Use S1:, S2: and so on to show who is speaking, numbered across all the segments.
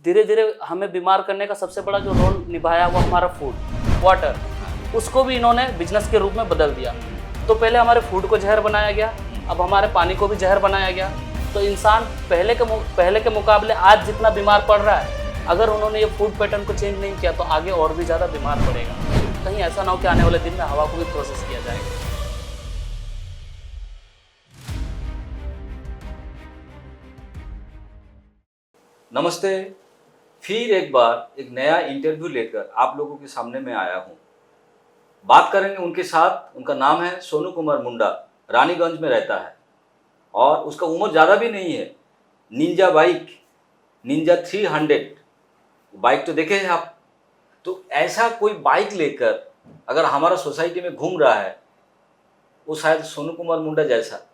S1: धीरे धीरे हमें बीमार करने का सबसे बड़ा जो रोल निभाया वो हमारा फूड, वाटर, उसको भी इन्होंने बिजनेस के रूप में बदल दिया। तो पहले हमारे फूड को जहर बनाया गया, अब हमारे पानी को भी जहर बनाया गया। तो इंसान पहले के मुकाबले आज जितना बीमार पड़ रहा है, अगर उन्होंने ये फूड पैटर्न को चेंज नहीं किया तो आगे और भी ज़्यादा बीमार पड़ेगा। कहीं ऐसा ना हो कि आने वाले दिन में हवा को भी प्रोसेस किया जाएगा।
S2: नमस्ते, फिर एक बार एक नया इंटरव्यू लेकर आप लोगों के सामने मैं आया हूँ। बात करेंगे उनके साथ। उनका नाम है सोनू कुमार मुंडा, रानीगंज में रहता है और उसका उम्र ज़्यादा भी नहीं है। निंजा बाइक, निंजा 300 बाइक तो देखे हैं आप। तो ऐसा कोई बाइक लेकर अगर हमारा सोसाइटी में घूम रहा है, वो शायद सोनू कुमार मुंडा जैसा,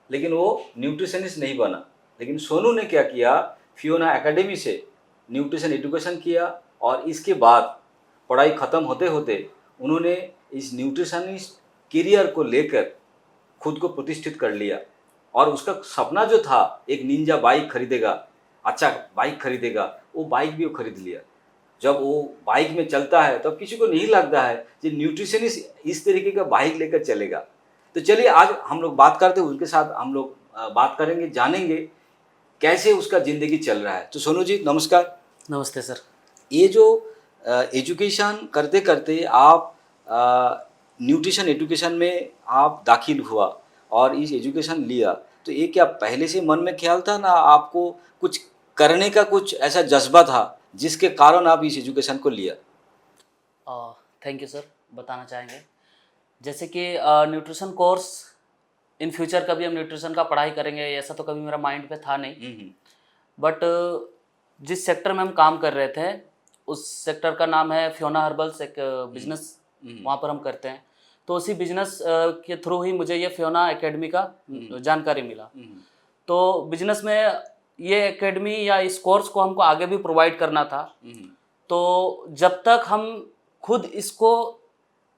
S2: लेकिन वो न्यूट्रिशनिस्ट नहीं बना। लेकिन सोनू ने क्या किया, फियोना एकेडमी से न्यूट्रिशन एजुकेशन किया और इसके बाद पढ़ाई ख़त्म होते होते उन्होंने इस न्यूट्रिशनिस्ट करियर को लेकर खुद को प्रतिष्ठित कर लिया। और उसका सपना जो था, एक निंजा बाइक खरीदेगा, अच्छा बाइक खरीदेगा, वो बाइक भी वो खरीद लिया। जब वो बाइक में चलता है तब किसी को नहीं लगता है कि न्यूट्रिशनिस्ट इस तरीके का बाइक लेकर चलेगा। तो चलिए आज हम लोग बात करते हैं उनके साथ, हम लोग बात करेंगे, जानेंगे कैसे उसका ज़िंदगी चल रहा है। तो सोनू जी नमस्कार।
S1: नमस्ते सर।
S2: ये जो एजुकेशन करते करते आप न्यूट्रिशन एजुकेशन में आप दाखिल हुआ और इस एजुकेशन लिया, तो ये क्या पहले से मन में ख्याल था ना आपको कुछ करने का कुछ ऐसा जज्बा था जिसके कारण आप इस एजुकेशन को लिया?
S1: थैंक यू सर, बताना चाहेंगे जैसे कि न्यूट्रिशन कोर्स इन फ्यूचर कभी हम न्यूट्रिशन का पढ़ाई करेंगे ऐसा तो कभी मेरा माइंड पे था नहीं। बट जिस सेक्टर में हम काम कर रहे थे उस सेक्टर का नाम है फियोना हर्बल्स, एक बिजनेस वहाँ पर हम करते हैं। तो उसी बिजनेस के थ्रू ही मुझे ये फियोना एकेडमी का जानकारी मिला। तो बिजनेस में ये एकेडमी या इस कोर्स को हमको आगे भी प्रोवाइड करना था। तो जब तक हम खुद इसको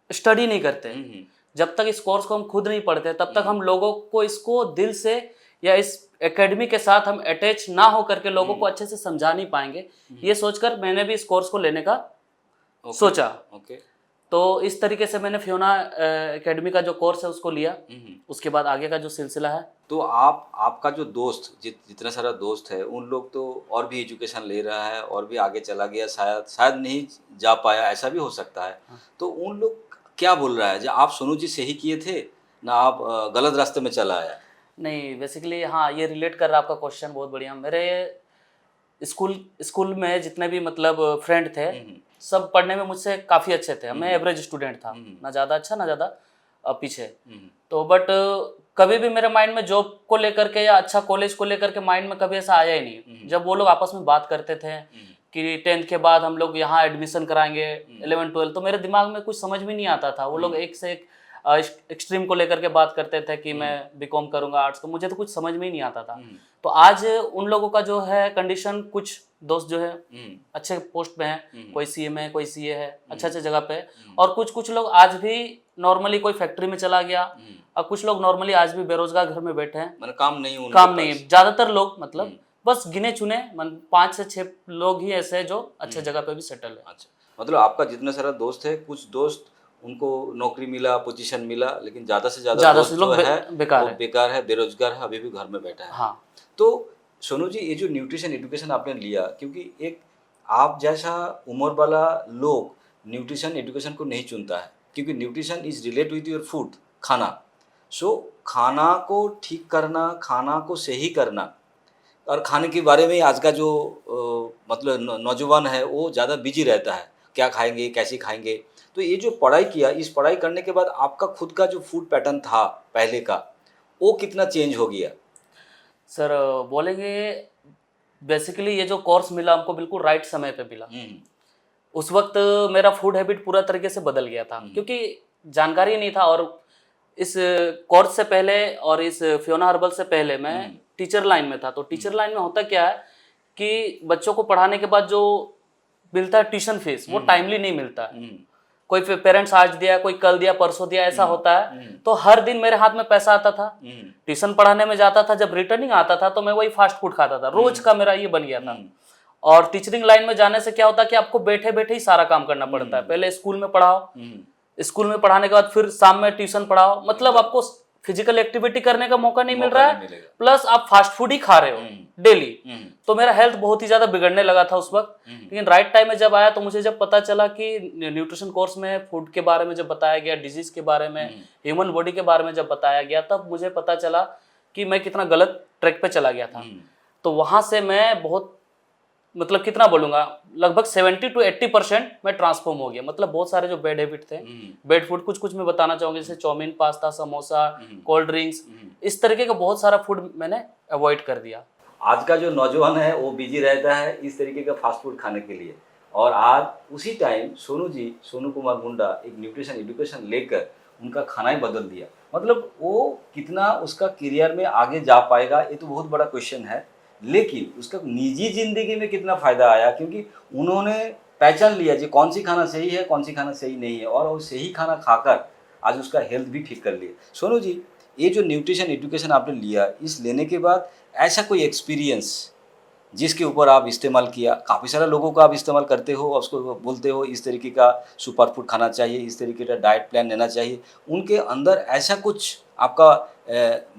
S1: स्टडी नहीं करते, जब तक इस कोर्स को हम खुद नहीं पढ़ते, तब तक हम लोगों को इसको दिल से या इस एकेडमी के साथ हम अटैच ना हो करके लोगों को अच्छे से समझा नहीं पाएंगे। ये सोचकर मैंने भी इस कोर्स को लेने का सोचा। तो इस तरीके से मैंने फियोना एकेडमी का जो कोर्स है उसको लिया। उसके बाद आगे का जो सिलसिला है।
S2: तो आपका जो दोस्त जितना सारा दोस्त है, उन लोग तो और भी एजुकेशन ले रहा है और भी आगे चला गया, शायद नहीं जा पाया, ऐसा भी हो सकता है। तो उन लोग क्या बोल रहा है जो आप सोनू जी से ही किए थे ना आप गलत रास्ते में चला आया?
S1: नहीं, बेसिकली हाँ, ये रिलेट कर रहा है आपका क्वेश्चन, बहुत बढ़िया। मेरे स्कूल में जितने भी मतलब फ्रेंड थे, सब पढ़ने में मुझसे काफ़ी अच्छे थे। मैं एवरेज स्टूडेंट था, ना ज़्यादा अच्छा ना ज़्यादा पीछे। तो बट कभी भी मेरे माइंड में जॉब को लेकर के या अच्छा कॉलेज को लेकर के माइंड में कभी ऐसा आया ही नहीं। जब वो लोग आपस में बात करते थे कि 10th के बाद हम लोग यहाँ एडमिशन कराएंगे, 11 12, तो मेरे दिमाग में कुछ समझ में नहीं आता था। वो लोग एक से एक एक्सट्रीम को लेकर के बात करते थे कि मैं बीकॉम करूंगा आर्ट्स, तो मुझे तो कुछ समझ में ही नहीं आता था। तो आज उन लोगों का जो है कंडीशन, कुछ दोस्त जो है अच्छे पोस्ट पे हैं, कोई सीए में, कोई सीए है, अच्छे जगह पे, और कुछ लोग आज भी नॉर्मली कोई फैक्ट्री में चला गया, और कुछ लोग नॉर्मली आज भी बेरोजगार घर में बैठे हैं।
S2: मतलब काम नहीं,
S1: ज्यादातर लोग मतलब बस गिने चुने 5 से 6 लोग ही ऐसे हैं जो अच्छे जगह पे भी सेटल है।
S2: अच्छा, मतलब आपका जितना सारा दोस्त है, कुछ दोस्त उनको नौकरी मिला, पोजीशन मिला, लेकिन ज़्यादा से ज़्यादा लोग बेकार है, बेरोजगार है, अभी भी घर में बैठा है।
S1: हाँ।
S2: तो सोनू जी, ये जो न्यूट्रिशन एजुकेशन आपने लिया, क्योंकि एक आप जैसा उम्र वाला लोग न्यूट्रिशन एजुकेशन को नहीं चुनता है, क्योंकि nutrition is relate with your food, खाना। सो खाना को ठीक करना, खाना को सही करना, और खाने के बारे में आज का जो मतलब नौजवान है वो ज़्यादा बिजी रहता है, क्या खाएंगे, कैसे खाएंगे। तो ये जो पढ़ाई किया, इस पढ़ाई करने के बाद आपका खुद का जो फूड पैटर्न था पहले का, वो कितना चेंज हो गया?
S1: सर बोलेंगे बेसिकली ये जो कोर्स मिला हमको बिल्कुल राइट समय पे मिला। उस वक्त मेरा फूड हैबिट पूरा तरीके से बदल गया था, क्योंकि जानकारी नहीं था। और इस कोर्स से पहले और इस फियोना हर्बल से पहले मैं टीचर लाइन में था। तो टीचर लाइन में होता क्या है कि बच्चों को पढ़ाने के बाद जो मिलता है ट्यूशन फीस, वो टाइमली नहीं मिलता है। कोई पेरेंट्स आज दिया, कोई कल दिया, परसों दिया, ऐसा होता है। तो हर दिन मेरे हाथ में पैसा आता था, ट्यूशन पढ़ाने में जाता था, जब रिटर्निंग आता था तो मैं वही फास्ट फूड खाता था, रोज का मेरा ये बन गया था। और टीचरिंग लाइन में जाने से क्या होता है कि आपको बैठे बैठे ही सारा काम करना पड़ता है। पहले स्कूल में पढ़ाओ, स्कूल में पढ़ाने के बाद फिर शाम में ट्यूशन पढ़ाओ, मतलब आपको फिजिकल एक्टिविटी करने का मौका नहीं मिल रहा है, प्लस आप फास्ट फूड ही खा रहे हो डेली। तो मेरा हेल्थ बहुत ही ज्यादा बिगड़ने लगा था उस वक्त। लेकिन राइट टाइम में जब आया तो मुझे जब पता चला कि न्यूट्रिशन कोर्स में फूड के बारे में जब बताया गया, डिजीज के बारे में, ह्यूमन बॉडी के बारे में जब बताया गया, तब मुझे पता चला कि मैं कितना गलत ट्रैक पे चला गया था। तो वहां से मैं बहुत, मतलब कितना बोलूंगा, लगभग 70 to 80% मैं ट्रांसफॉर्म हो गया। मतलब बहुत सारे जो बैड हैबिट थे, बैड फूड, कुछ मैं बताना चाहूंगा, जैसे chowmein, pasta, samosa, cold drinks, इस तरीके का बहुत सारा फूड मैंने अवॉइड कर दिया।
S2: आज का जो नौजवान है वो बिजी रहता है इस तरीके का फास्ट फूड खाने के लिए, और आज उसी टाइम सोनू कुमार मुंडा एक न्यूट्रिशन एजुकेशन लेकर उनका खाना ही बदल दिया। मतलब वो कितना उसका करियर में आगे जा पाएगा ये तो बहुत बड़ा क्वेश्चन है, लेकिन उसका निजी जिंदगी में कितना फायदा आया, क्योंकि उन्होंने पहचान लिया जी कौन सी खाना सही है, कौन सी खाना सही नहीं है, और वो सही खाना खाकर आज उसका हेल्थ भी ठीक कर लिया। सोनू जी, ये जो न्यूट्रिशन एजुकेशन आपने लिया, इस लेने के बाद ऐसा कोई एक्सपीरियंस जिसके ऊपर आप इस्तेमाल किया, काफ़ी सारे लोगों को आप इस्तेमाल करते हो, उसको बोलते हो इस तरीके का सुपर फूड खाना चाहिए, इस तरीके का डाइट प्लान लेना चाहिए, उनके अंदर ऐसा कुछ आपका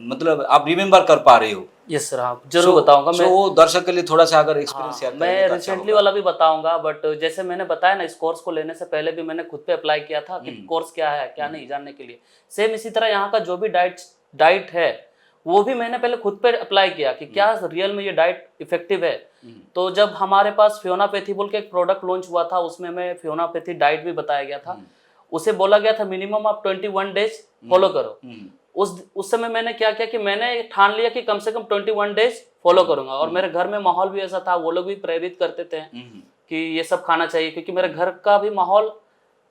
S2: मतलब आप रिमेम्बर कर पा रहे हो?
S1: यस सर, हाँ जरूर बताऊंगा मैं।
S2: वो दर्शक के लिए थोड़ा सा अगर एक्सपीरियंस शेयर करेंगे
S1: मैं
S2: तो अच्छा
S1: रिसेंटली
S2: होगा।
S1: वाला भी बताऊंगा, बट जैसे मैंने बताया ना, इस कोर्स को लेने से पहले भी मैंने खुद पे अप्लाई किया था कि कोर्स क्या है क्या नहीं जानने के लिए। सेम इसी तरह यहाँ का जो भी डाइट है वो भी मैंने पहले खुद पे अप्लाई किया कि क्या रियल में ये डाइट इफेक्टिव है। तो जब हमारे पास फियोनापैथी बोल के एक प्रोडक्ट लॉन्च हुआ था, उसमें हमें फियोनापैथी डाइट भी बताया गया था। उसे बोला गया था मिनिमम आप 21 डेज फॉलो करो। उस समय मैंने क्या किया कि मैंने ठान लिया कि कम से कम 21 डेज फॉलो करूंगा, और मेरे घर में माहौल भी ऐसा था, वो लोग भी प्रेरित करते थे कि ये सब खाना चाहिए, क्योंकि मेरे घर का भी माहौल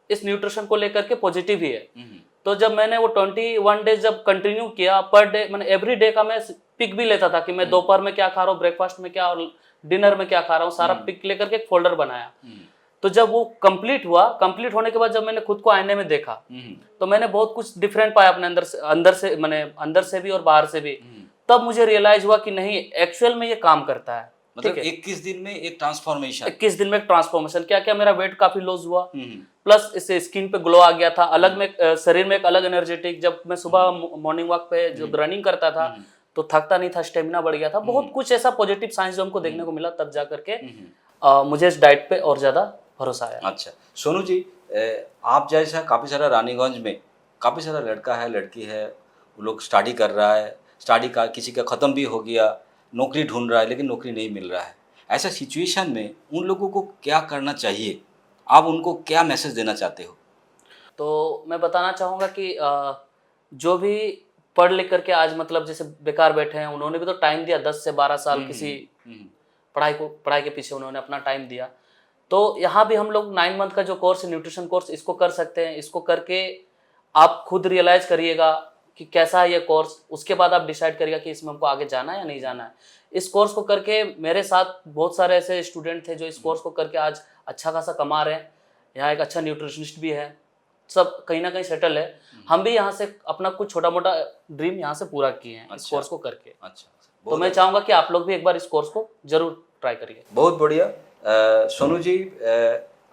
S1: इस न्यूट्रिशन को लेकर के पॉजिटिव ही है। तो जब मैंने वो 21 डेज जब कंटिन्यू किया, पर डे मैंने एवरी डे का मैं पिक भी लेता था कि मैं दोपहर में क्या खा रहा हूँ, ब्रेकफास्ट में क्या और डिनर में क्या खा रहा हूँ, सारा पिक लेकर के एक फोल्डर बनाया। तो जब वो कंप्लीट हुआ, कंप्लीट होने के बाद जब मैंने खुद को आईने में देखा तो मैंने बहुत कुछ डिफरेंट पाया अपने अंदर से भी और बाहर से भी। तब मुझे रियलाइज हुआ कि नहीं, एक्चुअल में ये काम करता है।
S2: मतलब 21 दिन में एक ट्रांसफॉर्मेशन,
S1: 21 दिन में एक ट्रांसफॉर्मेशन। क्या क्या मेरा वेट काफी लॉस हुआ, प्लस इससे स्किन पे ग्लो आ गया था, अलग में शरीर में एक अलग एनर्जेटिक। जब मैं सुबह मॉर्निंग वॉक पे जब रनिंग करता था तो थकता नहीं था, स्टेमिना बढ़ गया था। बहुत कुछ ऐसा पॉजिटिव साइंस जो हमको देखने को मिला, तब जा करके मुझे इस डाइट पे और ज्यादा भरोसा आया।
S2: अच्छा सोनू जी, आप जैसा काफ़ी सारा रानीगंज में काफ़ी सारा लड़का है लड़की है, वो लोग स्टडी कर रहा है, स्टडी का किसी का ख़त्म भी हो गया, नौकरी ढूंढ रहा है लेकिन नौकरी नहीं मिल रहा है। ऐसा सिचुएशन में उन लोगों को क्या करना चाहिए, आप उनको क्या मैसेज देना चाहते हो?
S1: तो मैं बताना चाहूँगा कि जो भी पढ़ लिख करके आज मतलब जैसे बेकार बैठे हैं, उन्होंने भी तो टाइम दिया 10 से 12 साल किसी पढ़ाई के पीछे उन्होंने अपना टाइम दिया। तो यहाँ भी हम लोग 9 मंथ का जो कोर्स है न्यूट्रिशन कोर्स, इसको कर सकते हैं। इसको करके आप खुद रियलाइज करिएगा कि कैसा है ये कोर्स, उसके बाद आप डिसाइड करिएगा कि इसमें हमको आगे जाना है या नहीं जाना है। इस कोर्स को करके मेरे साथ बहुत सारे ऐसे स्टूडेंट थे जो इस कोर्स को करके आज अच्छा खासा कमा रहे हैं। यहाँ एक अच्छा न्यूट्रिशनिस्ट भी है, सब कहीं ना कहीं सेटल है। हम भी यहाँ से अपना कुछ छोटा मोटा ड्रीम यहाँ से पूरा किए हैं इस कोर्स को करके।
S2: अच्छा,
S1: तो मैं चाहूँगा कि आप लोग भी एक बार इस कोर्स को जरूर ट्राई करिए।
S2: बहुत बढ़िया। सोनू जी,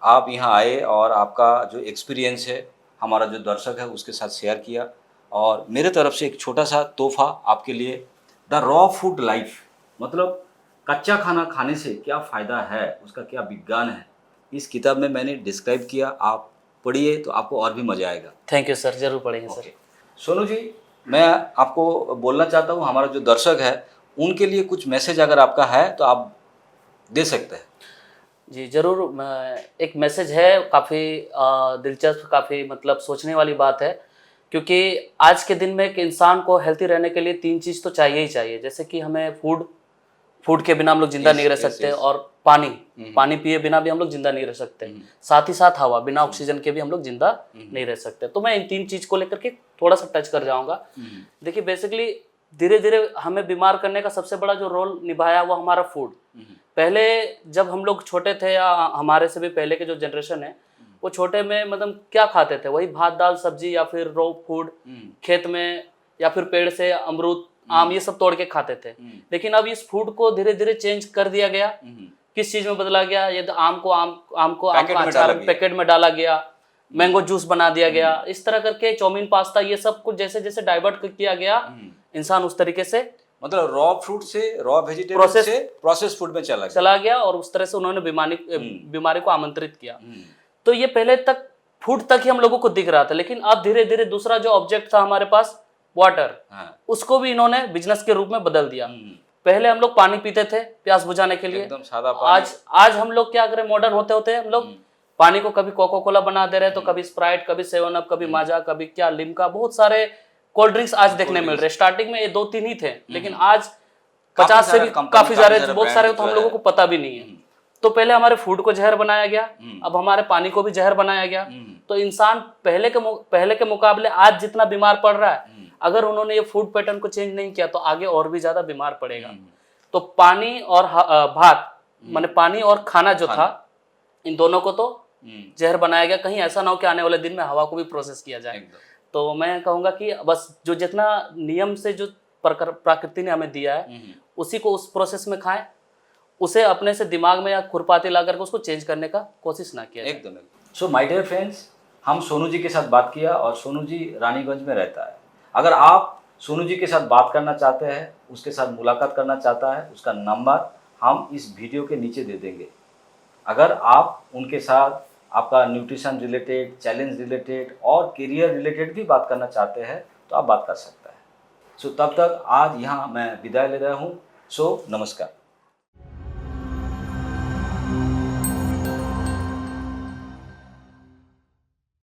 S2: आप यहाँ आए और आपका जो एक्सपीरियंस है हमारा जो दर्शक है उसके साथ शेयर किया, और मेरे तरफ से एक छोटा सा तोहफा आपके लिए, द रॉ फूड लाइफ, मतलब कच्चा खाना खाने से क्या फ़ायदा है, उसका क्या विज्ञान है, इस किताब में मैंने डिस्क्राइब किया। आप पढ़िए तो आपको और भी मज़ा आएगा।
S1: थैंक यू सर, जरूर पढ़ेंगे सर।
S2: सोनू जी, मैं आपको बोलना चाहता हूँ, हमारा जो दर्शक है उनके लिए कुछ मैसेज अगर आपका है तो आप दे सकते हैं।
S1: जी जरूर, मैं एक मैसेज है, काफ़ी दिलचस्प, काफ़ी मतलब सोचने वाली बात है। क्योंकि आज के दिन में एक इंसान को हेल्थी रहने के लिए 3 चीज़ तो चाहिए ही चाहिए। जैसे कि हमें फूड के बिना हम लोग जिंदा नहीं रह सकते, और पानी पिए बिना भी हम लोग जिंदा नहीं रह सकते, साथ ही साथ हवा, बिना ऑक्सीजन के भी हम लोग जिंदा नहीं रह सकते। तो मैं इन 3 चीज़ को लेकर के थोड़ा सा टच कर जाऊंगा। देखिए बेसिकली धीरे धीरे हमें बीमार करने का सबसे बड़ा जो रोल निभाया वो हमारा फूड। पहले जब हम लोग छोटे थे, या हमारे से भी पहले के जो जनरेशन है, वो छोटे में मतलब क्या खाते थे, वही भात दाल सब्जी, या फिर रॉ फूड खेत में, या फिर पेड़ से अमरूद आम ये सब तोड़ के खाते थे। लेकिन अब इस फूड को धीरे धीरे चेंज कर दिया गया किस चीज में बदला गया, ये तो आम को आम का
S2: पैकेट में
S1: अचार
S2: डाला गया।
S1: पैकेट में डाला गया, मैंगो जूस बना दिया गया, इस तरह करके चाउमीन पास्ता ये सब कुछ जैसे जैसे डाइवर्ट किया गया, इंसान उस तरीके से
S2: मतलब रॉ फ्रूट से, रॉ वेजिटेबल
S1: Process-
S2: से प्रोसेस फूड में चला गया।
S1: चला गया और उस तरह से उन्होंने बीमारी को आमंत्रित किया। तो ये पहले तक फूड तक ही हम लोगों को दिख रहा था, लेकिन अब धीरे धीरे दूसरा जो ऑब्जेक्ट था हमारे पास वाटर, उसको भी इन्होंने बिजनेस के रूप में बदल दिया। पहले हम लोग पानी पीते थे प्यास बुझाने के लिए,
S2: एकदम सादा पानी।
S1: आज हम लोग क्या करें, मॉडर्न होते होते हम लोग पानी को कभी कोका कोला बना दे रहे, तो कभी स्प्राइट, कभी 7 अप, कभी माजा, कभी क्या लिम्का, बहुत सारे कोल्ड ड्रिंक्स आज देखने मिल रहे। स्टार्टिंग में ये 2-3 ही थे, लेकिन आज 50 से भी काफी सारे, बहुत सारे तो हम लोगों को पता भी नहीं है। तो पहले हमारे फूड को जहर बनाया गया, अब हमारे पानी को भी जहर बनाया गया। तो इंसान पहले के मुकाबले आज जितना बीमार पड़ रहा है, अगर उन्होंने ये फूड पैटर्न को चेंज नहीं किया तो आगे और भी ज्यादा बीमार पड़ेगा। तो पानी और भात, माने पानी और खाना जो था, इन दोनों को तो जहर बनाया गया। कहीं ऐसा ना हो कि आने वाले दिन में हवा को भी प्रोसेस किया जाए। तो मैं कहूंगा कि बस जो जितना नियम से जो प्रकृति ने हमें दिया है, उसी को उस प्रोसेस में खाएं, उसे अपने से दिमाग में या खुरपाती ला करके उसको चेंज करने का कोशिश ना किया।
S2: एकदम। सो माय डियर फ्रेंड्स, हम सोनू जी के साथ बात किया और सोनू जी रानीगंज में रहता है। अगर आप सोनू जी के साथ बात करना चाहते हैं, उसके साथ मुलाकात करना चाहता है, उसका नंबर हम इस वीडियो के नीचे दे देंगे। अगर आप उनके साथ आपका न्यूट्रिशन रिलेटेड, चैलेंज रिलेटेड और करियर रिलेटेड भी बात करना चाहते हैं तो आप बात कर सकते हैं। सो तब तक आज यहाँ मैं विदाई ले रहा हूँ। सो नमस्कार।